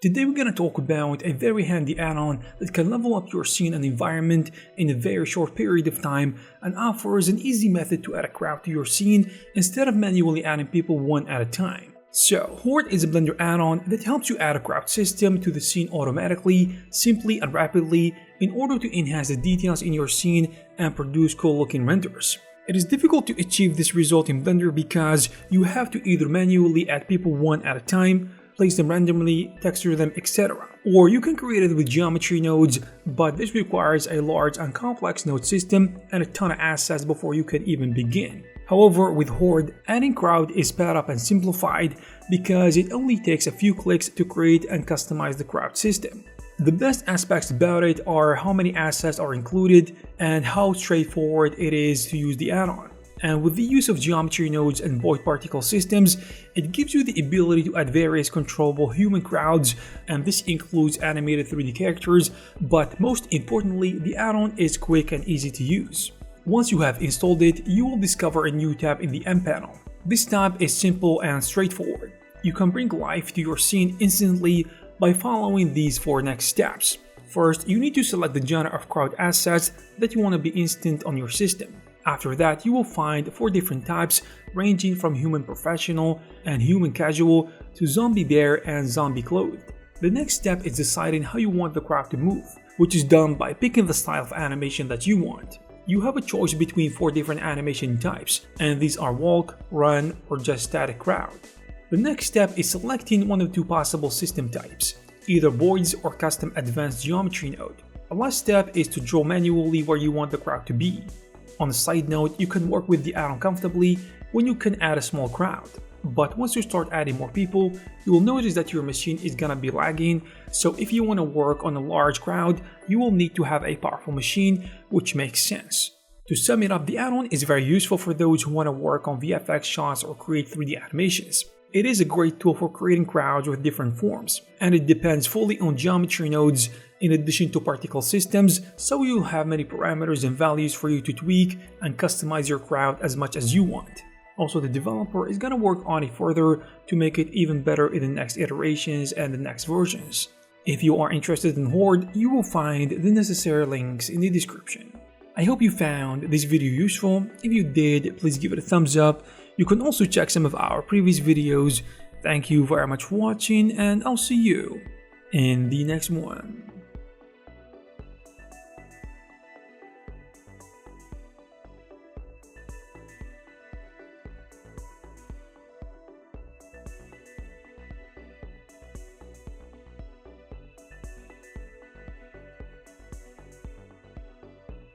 Today we're gonna talk about a very handy add-on that can level up your scene and environment in a very short period of time and offers an easy method to add a crowd to your scene instead of manually adding people one at a time. So, Horde is a Blender add-on that helps you add a crowd system to the scene automatically, simply and rapidly in order to enhance the details in your scene and produce cool looking renders. It is difficult to achieve this result in Blender because you have to either manually add people one at a time, place them randomly, texture them, etc. Or you can create it with geometry nodes, but this requires a large and complex node system and a ton of assets before you can even begin. However, with Horde, adding crowd is sped up and simplified because it only takes a few clicks to create and customize the crowd system. The best aspects about it are how many assets are included and how straightforward it is to use the add-on. And with the use of geometry nodes and void particle systems, it gives you the ability to add various controllable human crowds, and this includes animated 3D characters, but most importantly, the add-on is quick and easy to use. Once you have installed it, you will discover a new tab in the M panel. This tab is simple and straightforward. You can bring life to your scene instantly by following these 4 next steps. First, you need to select the genre of crowd assets that you want to be instant on your system. After that, you will find 4 different types ranging from human professional and human casual to zombie bear and zombie clothed. The next step is deciding how you want the crowd to move, which is done by picking the style of animation that you want. You have a choice between 4 different animation types, and these are walk, run, or just static crowd. The next step is selecting one of 2 possible system types, either voids or custom advanced geometry node. The last step is to draw manually where you want the crowd to be. On a side note, you can work with the add-on comfortably when you can add a small crowd. But once you start adding more people, you will notice that your machine is gonna be lagging, so if you want to work on a large crowd, you will need to have a powerful machine, which makes sense. To sum it up, the add-on is very useful for those who want to work on VFX shots or create 3D animations. It is a great tool for creating crowds with different forms, and it depends fully on geometry nodes in addition to particle systems, so you'll have many parameters and values for you to tweak and customize your crowd as much as you want. Also, the developer is going to work on it further to make it even better in the next iterations and the next versions. If you are interested in Horde, you will find the necessary links in the description. I hope you found this video useful. If you did, please give it a thumbs up. You can also check some of our previous videos. Thank you very much for watching, and I'll see you in the next one.